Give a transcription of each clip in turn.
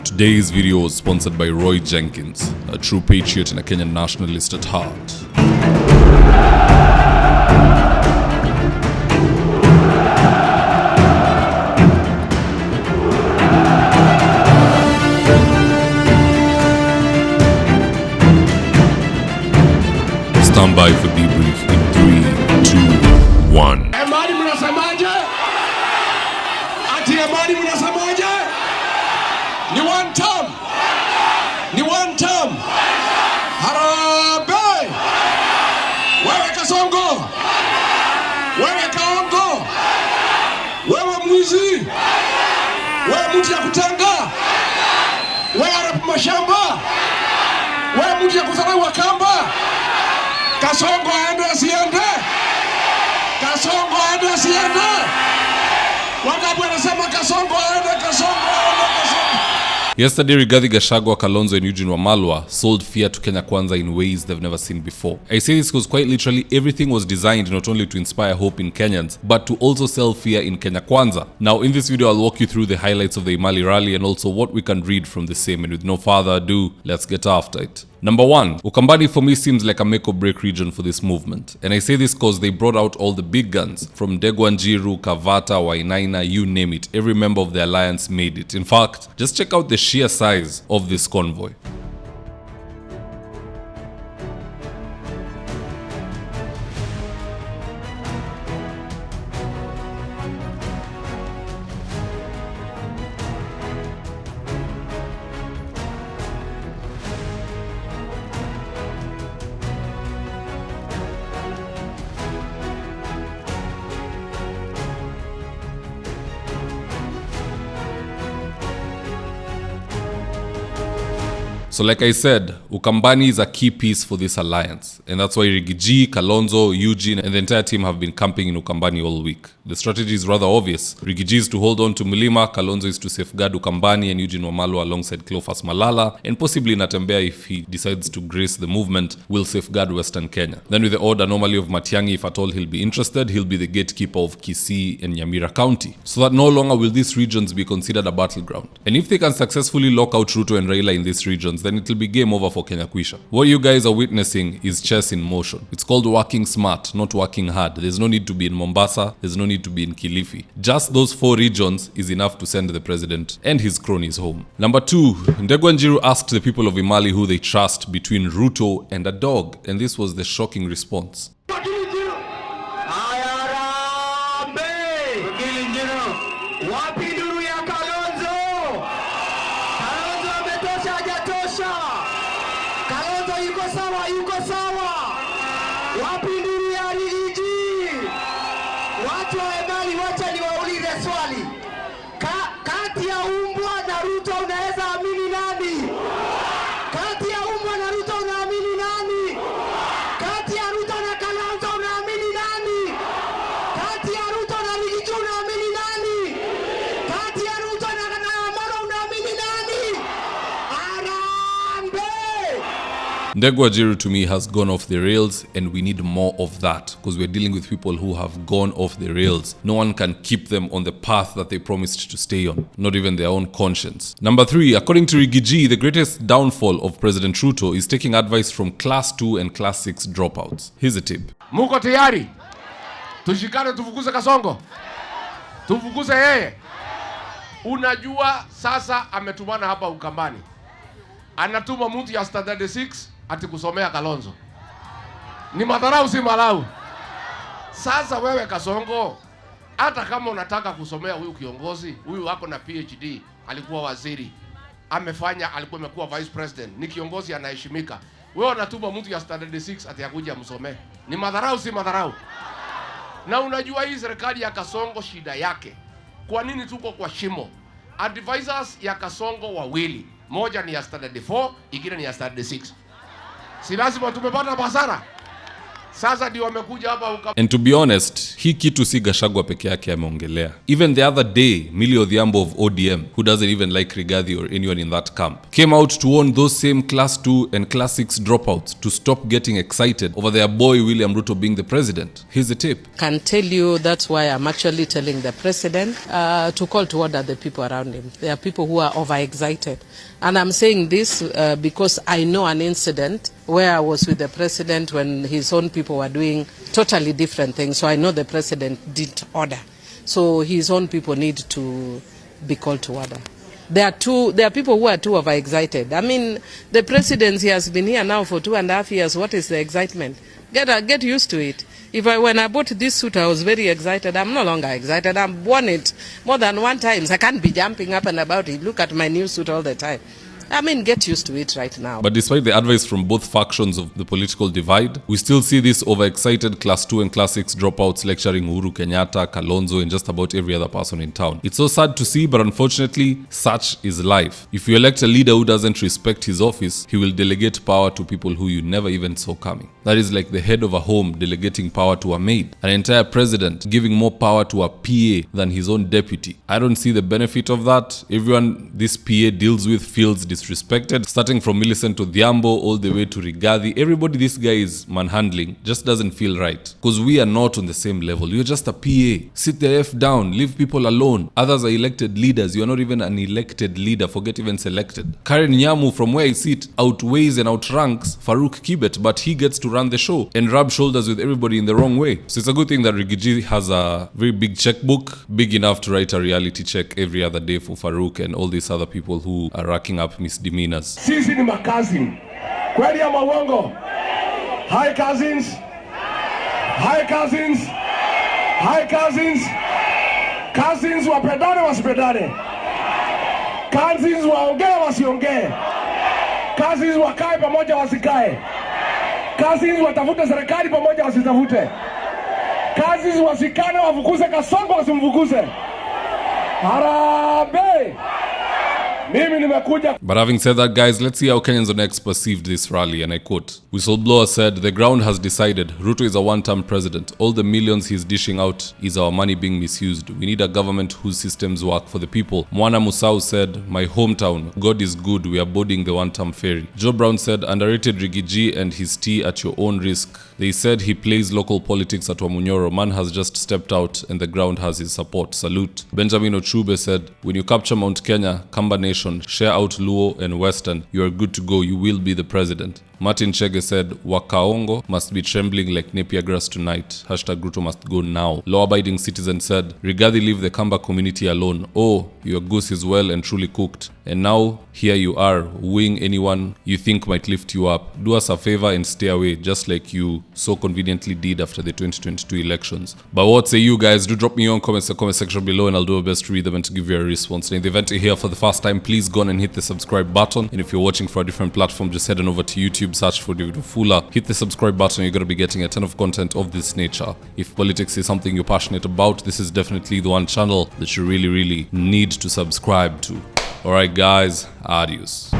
Today's video was sponsored by Roy Jenkins, a true patriot and a Kenyan nationalist at heart. Stand by for debrief in 3, 2, 1. Amani mnasemaje? Ati amani mnasemaje? Ni one term. Ni one term. Harambee. Wewe Kasongo. Wewe Kaongo. Wewe mwizi. Wewe mtu ya kutanga. Wewe arabu mashamba. Wewe mtu ya kuzarau Wakamba. Kasongo aende asiende. Kasongo aende asiende. Wangapi wanasema Kasongo aende, Kasongo aende, Kasongo. Yesterday, Rigathi, Kalonzo and Eugene Wamalwa sold fear to Kenya Kwanza in ways they've never seen before. I say this because quite literally everything was designed not only to inspire hope in Kenyans, but to also sell fear in Kenya Kwanza. Now, in this video, I'll walk you through the highlights of the Imali rally and also what we can read from the same. And with no further ado, let's get after it. Number 1, Ukambani for me seems like a make or break region for this movement. And I say this because they brought out all the big guns from Degwanjiru, Kavata, Wainaina, you name it. Every member of the alliance made it. In fact, just check out the sheer size of this convoy. So like I said, Ukambani is a key piece for this alliance. And that's why Rigathi, Kalonzo, Eugene, and the entire team have been camping in Ukambani all week. The strategy is rather obvious. Rigathi is to hold on to Milima, Kalonzo is to safeguard Ukambani and Eugene Wamalwa alongside Cleophas Malala, and possibly Natembeya, if he decides to grace the movement, will safeguard Western Kenya. Then with the odd anomaly of Matiang'i, if at all he'll be interested, he'll be the gatekeeper of Kisii and Nyamira County. So that no longer will these regions be considered a battleground. And if they can successfully lock out Ruto and Raila in these regions, then it'll be game over for Kenya Kwisha. What you guys are witnessing is chess in motion. It's called working smart, not working hard. There's no need to be in Mombasa, there's no need to be in Kilifi. Just those 4 regions is enough to send the president and his cronies home. Number 2, Ndegwanjiru asked the people of Imali who they trust between Ruto and a dog, and this was the shocking response. Kalonzo yuko sawa. Wapi nduru ya Rigathi? Watu wa Imali, wacha niwaulize swali. Kati ya umbwa na Ruto unaweza amini nani? Kati ya umbwa na Ruto unaamini nani? Kati ya Ruto na Kalonzo unaamini nani? Kati ya Ruto na Rigathi unaamini nani? Kati ya Ruto na Wamalwa unaamini nani? Ndegwanjiru to me has gone off the rails, and we need more of that because we're dealing with people who have gone off the rails. No one can keep them on the path that they promised to stay on, not even their own conscience. Number 3, according to Rigathi, the greatest downfall of President Ruto is taking advice from class 2 and class 6 dropouts. Here's a tip. Muko tayari? Tushikane tufukuze Kasongo? Tufukuze yeye? Unajua sasa ametumana hapa Ukambani. Anatuma mtu ya standard 6 ati kusomea Kalonzo. Ni madharau si malau. Sasa wewe Kasongo, hata kama unataka kusomea huyu kiongozi, huyu wako na PhD, alikuwa waziri, amekuwa vice president, ni kiongozi anaheshimika. Wewe unatuma mtu ya standard 6 ati akuja msomee. Ni madharau si madharau. Na unajua hii serikali ya Kasongo shida yake. Kwa nini tuko kwa shimo? Advisors ya Kasongo wawili. Moja ni ya standard 4, ingine ni ya standard 6. Si lazima tumepata hasara. Sasa ndio wamekuja hapa And to be honest, hii kitu si Gachagua peke yake ameongelea. Even the other day, Millie Odhiambo of ODM, who doesn't even like Rigathi or anyone in that camp, came out to warn those same class 2 and class 6 dropouts to stop getting excited over their boy William Ruto being the president. Here's the tape. Can tell you that's why I'm actually telling the president to call to order the people around him. There are people who are overexcited. And I'm saying this because I know an incident where I was with the president when his own people were doing totally different things. So I know the president did order. So his own people need to be called to order. There are people who are too overexcited. I mean, the presidency has been here now for 2.5 years. What is the excitement? Get used to it. When I bought this suit, I was very excited. I'm no longer excited. I've worn it more than one time. So I can't be jumping up and about it. Look at my new suit all the time. I mean, get used to it right now. But despite the advice from both factions of the political divide, we still see these overexcited class 2 and class 6 dropouts lecturing Uhuru Kenyatta, Kalonzo, and just about every other person in town. It's so sad to see, but unfortunately, such is life. If you elect a leader who doesn't respect his office, he will delegate power to people who you never even saw coming. That is like the head of a home delegating power to a maid, an entire president giving more power to a PA than his own deputy. I don't see the benefit of that. Everyone this PA deals with feels disrespected, starting from Millicent to Odhiambo all the way to Rigathi. Everybody this guy is manhandling just doesn't feel right, because we are not on the same level. You're just a PA. Sit the F down, leave people alone. Others are elected leaders. You're not even an elected leader, forget even selected. Karen Nyamu, from where I sit, outweighs and outranks Farouk Kibet, but he gets to run the show and rub shoulders with everybody in the wrong way. So it's a good thing that Rigathi has a very big checkbook, big enough to write a reality check every other day for Farouk and all these other people who are racking up misdemeanors. Sisi ni makazin. Kweli ama uongo? Hi cousins. Hi cousins. Hi cousins. Cousins wapendane wasipendane. Cousins waongee wasiongee. Cousins wakae pamoja wasikae. Cousins watafute serikali pamoja wasitafute. Cousins wasikane wafukuze Kasongo wasimfukuze. Harambee. But having said that, guys, let's see how Kenyans on X perceived this rally, and I quote, "Whistleblower said, the ground has decided Ruto is a one-term president. All the millions he's dishing out is our money being misused. We need a government whose systems work for the people." Mwana Musau said, "My hometown, God is good, we are boarding the one-term ferry." Joe Brown said, "Underrated Rigathi and his tea at your own risk. They said he plays local politics at Wamunyoro. Man has just stepped out and the ground has his support. Salute." Benjamin Ochube said, "When you capture Mount Kenya, Kamba Nation, share out Luo and Western, you are good to go. You will be the president." Martin Chege said, "Wakaongo must be trembling like Napier grass tonight. Hashtag Ruto must go now." Law-abiding citizen said, "Rigathi, leave the Kamba community alone. Oh, your goose is well and truly cooked. And now, here you are, wooing anyone you think might lift you up. Do us a favor and stay away, just like you so conveniently did after the 2022 elections." But what say you guys? Do drop me your comments in the comment section below and I'll do my best to read them and to give you a response. And in the event you're here for the first time, please go on and hit the subscribe button. And if you're watching for a different platform, just head on over to YouTube, search for mzitowafula, hit the subscribe button. You're going to be getting a ton of content of this nature. If politics is something you're passionate about, this is definitely the one channel that you really need to subscribe to. Alright guys, adios.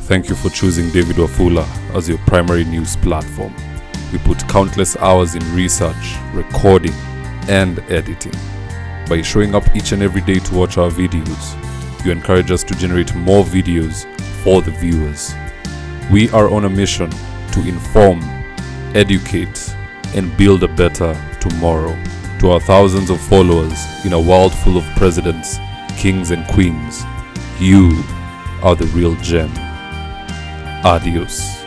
Thank you for choosing Davidwafula as your primary news platform. We put countless hours in research, recording, and editing. By showing up each and every day to watch our videos, you encourage us to generate more videos for the viewers. We are on a mission to inform, educate, and build a better tomorrow. To our thousands of followers in a world full of presidents, kings, and queens, you are the real gem. Adios.